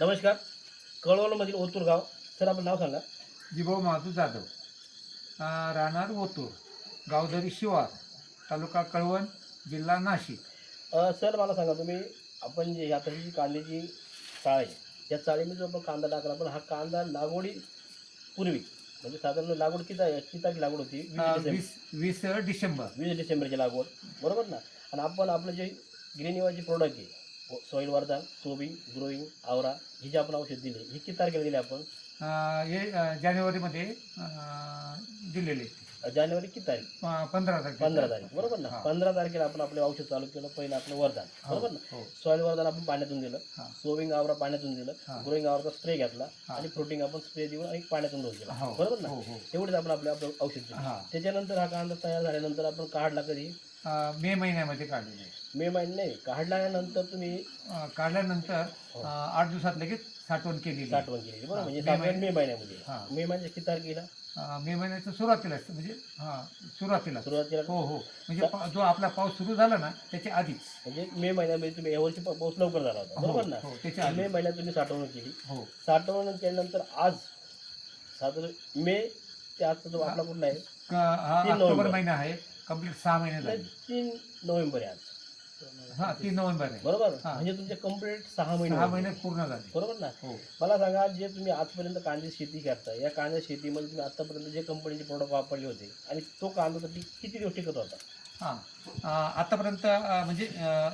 नमस्कार. कळवणमधील ओतूर गाव. सर आपलं नाव सांगा. जिभाऊ माधू जाधव, राहणार ओतूर, गावदरी शिवार, तालुका कळवण, जिल्हा नाशिक. सर मला सांगा तुम्ही आपण जे आता ही जी कांद्याची चाळ आहे या चाळीमध्ये जो आपण कांदा टाकला पण हा कांदा लागवडीपूर्वी म्हणजे साधारण लागवड किती तारीख लागवड होती? 20 डिसेंबर. 20 डिसेंबरची लागवड बरोबर ना. आणि आपण आपलं जे ग्रीन इवाचे प्रोडक्ट आहे सॉईल वर्धन, सोबिंग, ग्रोईंग, आवरा ही जे आपण औषध दिले ही किती तारखेला दिले आपण? हे जानेवारीमध्ये दिलेले. जानेवारी किती तारीख? 15 तारखेला. 15 तारीख बरोबर ना. 15 तारखेला आपण आपले औषध चालू केलं. पहिलं आपलं वर्धन बरोबर ना. सॉईल वर्धन आपण पाण्यातून दिलं, सोविंग आवरा पाण्यातून दिलं, ग्रोईंग आवराचा स्प्रे घेतला आणि फ्रुटिंग आपण स्प्रे देऊन एक पाण्यातून डोस दिला बरोबर ना. तेवढेच आपण आपलं औषध दिलं. त्याच्यानंतर हा कांदा तयार झाल्यानंतर आपण काढला कधी? मे महिन्यामध्ये काढलेले. मे महिन्यात नाही, काढल्यानंतर तुम्ही काढल्यानंतर 8 दिवसात लगेच साठवण केली. बरोबर. म्हणजे साधारण मे महिन्यामध्ये. मे महिन्याच्या किती तारखेला? मे महिन्याच्या सुरुवातीला म्हणजे सुरुवातीला. हो म्हणजे जो आपला पाऊस सुरू झाला ना त्याच्या आधीच. म्हणजे मे महिन्यामध्ये तुम्ही यावर्षी पाऊस लवकर झाला होता बरोबर ना. मे महिन्यात तुम्ही साठवणूक केली. साठवणूक केल्यानंतर आज साधारण मे ते आजचा जो आपला कुठला आहे? ऑक्टोबर महिना आहे. कंप्लीट 6 महिने झाले. 3 नोव्हेंबर आहे आज. 3 नोव्हेंबर आहे बरोबर. म्हणजे तुमचे कंप्लीट 6 महिने पूर्ण झाले बरोबर ना. मला सांगा जे तुम्ही आजपर्यंत कांद्याची शेती करता या कांद्या शेतीमध्ये तुम्ही आतापर्यंत जे कंपनीचे प्रोडक्ट वापरले होते आणि तो कांदा किती दिवस टिकत होता? आतापर्यंत म्हणजे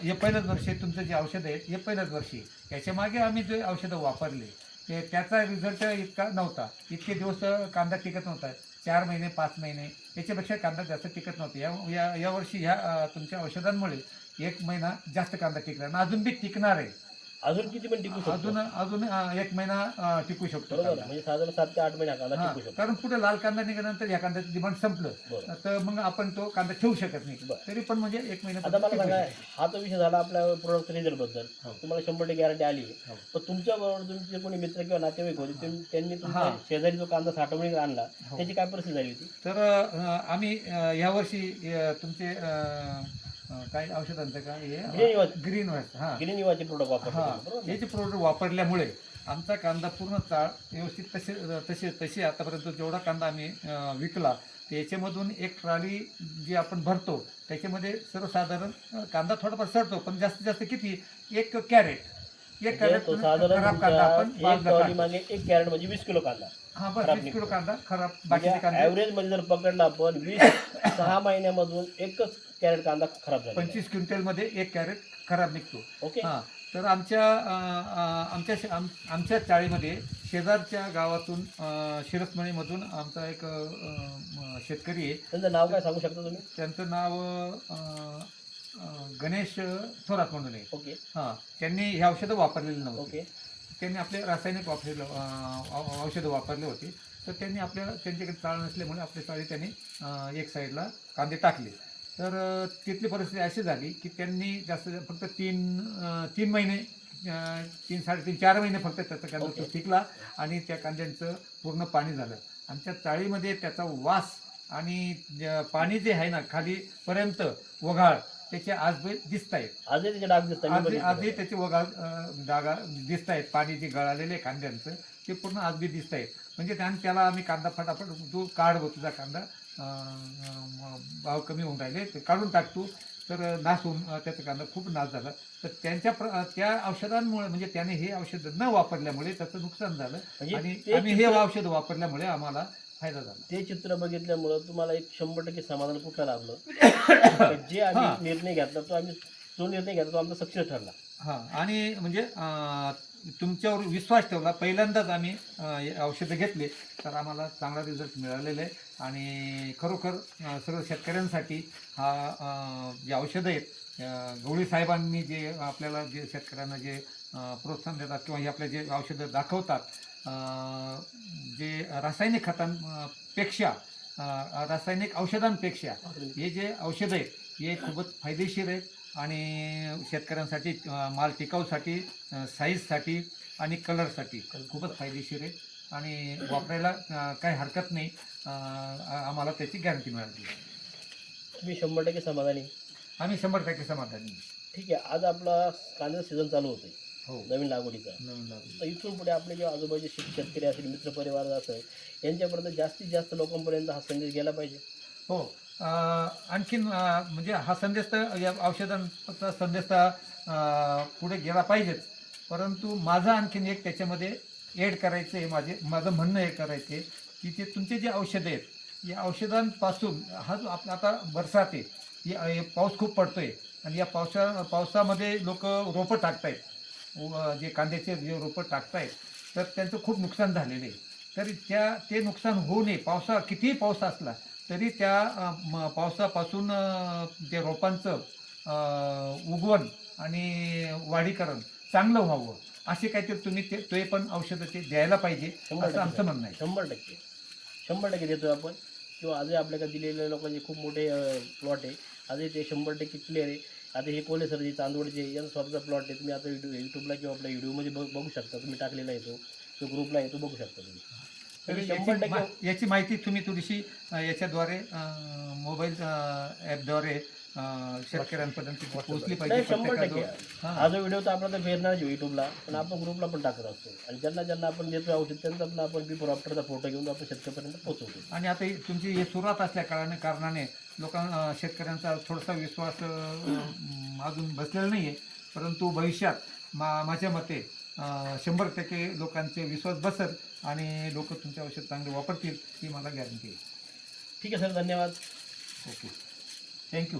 हे पहिलंच वर्ष आहे तुमचं जे औषध आहे हे पहिलंच वर्षी. याच्या मागे आम्ही जे औषधं वापरले त्याचा रिझल्ट इतका नव्हता. इतके दिवस कांदा टिकत नव्हता. 4 महिने 5 महिने याच्यापेक्षा कांदा जास्त टिकत नव्हता. या वर्षी ह्या तुमच्या औषधांमुळे 1 महिना जास्त कांदा टिकला आणि अजून बी टिकणार आहे. अजून किती पण टिकू शकतो? अजून 1 महिना टिकू शकतो. बरोबर. म्हणजे साधारण 7 ते 8 महिने कांदा टिकू शकतो. कारण पुढे लाल कांदा निघाल्यानंतर या कांद्याचं डिमांड संपलं तर मग आपण तो कांदा ठेवू शकत नाही. तरी पण म्हणजे 1 महिना. आता मला सांगा हा तो विषय झाला आपल्या प्रोडक्ट रिझल्ट बद्दल. तुम्हाला 100% गॅरंटी आली. पण तुमच्याबरोबर तुमचे कोणी मित्र किंवा नातेवाईक होते त्यांनी तुमच्या शेजारी जो कांदा साठवणीत आणला त्याची काय परिस्थिती झाली होती? तर आम्ही यावर्षी तुमचे काय औषधांचं काय ग्रीन इवाचे प्रोडक्ट वापरले. याचे प्रोडक्ट वापरल्यामुळे आमचा कांदा पूर्ण चाळ व्यवस्थित तशी आतापर्यंत जेवढा कांदा आम्ही विकला त्याच्यामधून एक ट्रॉली जी आपण भरतो त्याच्यामध्ये सर्वसाधारण कांदा थोडाफार सडतो पण जास्तीत जास्त किती 1 कॅरेट खराब कांदा आपण मागे 1 कॅरेट म्हणजे 20 किलो कांदा. बस 20 किलो कांदा खराब. बाकीचे कांदा ॲव्हरेज मध्ये जर पकडला आपण 6 महिन्यामधून 1च कॅरेट कांदा खराब झाला. 25 क्विंटलमध्ये 1 कॅरेट खराब निघतो. ओके. तर आमच्या चाळीमध्ये शेजारच्या गावातून शिरसमणीमधून आमचा एक शेतकरी आहे. त्यांचं नाव काय सांगू शकता तुम्ही? त्यांचं नाव गणेश थोरात म्हणून आहे. ओके. त्यांनी हे औषधं वापरलेली नव्हती. ओके. त्यांनी आपले रासायनिक औषधं वापरले होते. तर त्यांनी त्यांच्याकडे चाळ नसल्यामुळे आपल्या चाळी त्यांनी एक साईडला कांदे टाकले. तर तिथली परिस्थिती अशी झाली की त्यांनी फक्त 3 महिने 3-3.5-4 महिने फक्त त्याचा कांदा तो टिकला आणि त्या कांद्यांचं पूर्ण पाणी झालं. आमच्या चाळीमध्ये त्याचा वास आणि पाणी जे आहे ना खालीपर्यंत वघाळ त्याचे आज दिसत आहेत. आजही त्याचे डाग दिसत आहेत. आजही त्याचे वघाळ डागा दिसत आहेत. पाणी जे गळालेले कांद्यांचं ते पूर्ण आज बी दिसत आहेत. म्हणजे त्याला आम्ही कांदा फटाफट जो काढ बघ तुझा कांदा भाव कमी होऊन राहिले ते काढून टाकतो. तर नाश होऊन त्याचा कांदा खूप नाश झाला. तर त्या औषधांमुळे म्हणजे त्याने हे औषध न वापरल्यामुळे त्याचं नुकसान झालं आणि आम्ही हे औषध वापरल्यामुळे आम्हाला फायदा झाला. ते चित्र बघितल्यामुळं तुम्हाला एक 100% समाधान कुठलं लाभलं? जे आम्ही निर्णय घेतला तो निर्णय घेतला तो आमचा सक्सेस ठरला. आणि म्हणजे तुमच्यावर विश्वास ठेवला. पहिल्यांदाच आम्ही औषधं घेतले तर आम्हाला चांगला रिझल्ट मिळालेला आहे. आणि खरोखर सर्व शेतकऱ्यांसाठी जे औषधं आहेत गवळी साहेबांनी जे आपल्याला जे शेतकऱ्यांना जे प्रोत्साहन देतात किंवा हे आपले जे औषधं दाखवतात जे रासायनिक खतांपेक्षा रासायनिक औषधांपेक्षा हे जे औषधं आहेत हे खूपच फायदेशीर आहेत आणि शेतकऱ्यांसाठी माल टिकाऊसाठी साईजसाठी आणि कलरसाठी खूपच फायदेशीर आहे आणि वापरायला काही हरकत नाही. आम्हाला त्याची गॅरंटी मिळाली. तुम्ही 100% समाधानी? आम्ही 100% समाधानी. ठीक आहे. आज आपला कांद्याचा सीझन चालू होतोय. हो नवीन लागवडीचा. नवीन लागवड. तर इथून पुढे आपले जे आजूबाजूचे शेतकरी असेल, मित्रपरिवार असेल, यांच्यापर्यंत जास्तीत जास्त लोकांपर्यंत हा संदेश गेला पाहिजे. हो आणखीन म्हणजे हा संदेश तर या औषधांचा संदेश तर पुढे गेला पाहिजेच, परंतु माझं आणखीन एक त्याच्यामध्ये ॲड करायचं आहे, माझं म्हणणं हे करायचं आहे की ते तुमचे जे औषधं आहेत या औषधांपासून हा जो आपला आता बरसात आहे, हे पाऊस खूप पडतो आहे आणि या पावसामध्ये लोक रोपं टाकतायत, जे कांद्याचे जे रोपं टाकतायत तर त्यांचं खूप नुकसान झालेलं आहे. तरी ते नुकसान होऊ नये, कितीही पाऊस असला तरी त्या पावसापासून त्या रोपांचं उगवण आणि वाढीकरण चांगलं व्हावं असे काहीतरी तुम्ही ते पण औषधं ते द्यायला पाहिजे असं आमचं म्हणणं आहे. 100% देतो आपण. किंवा आजही आपल्याकडे दिलेल्या लोकांचे खूप मोठे प्लॉट आहे, आजही ते 100% क्लिअर आहे. आता हे कोले सर जे चांदवडचे यांचा स्वतःचा प्लॉट आहे, तुम्ही आता यूट्यूबला किंवा आपल्या व्हिडिओमध्ये बघू शकता, तुम्ही टाकलेला आहे तो ग्रुपला आहे, तो बघू शकता तुम्ही. तर 100% याची माहिती तुम्ही थोडीशी याच्याद्वारे मोबाईल ॲपद्वारे शेतकऱ्यांपर्यंत पोहोचली पाहिजे. 100% हा जो व्हिडिओ तर आपला तर फेरणार यूट्यूबला, पण आपण ग्रुपला पण टाकत असतो आणि ज्यांना आपण देतो औषध त्यांचा पण आपण बिफोर आफ्टरचा फोटो घेऊन आपण शेतकऱ्यापर्यंत पोहोचवतो. आणि आता तुमची हे सुरुवात असल्या कारणाने शेतकऱ्यांचा थोडासा विश्वास अजून बसलेला नाही आहे, परंतु भविष्यात माझ्या मते 100% लोकांचे विश्वास बसेल आणि लोक तुमचे औषध चांगले वापरतील ही मला गॅरंटी आहे. ठीक आहे सर, धन्यवाद. Okay, thank you.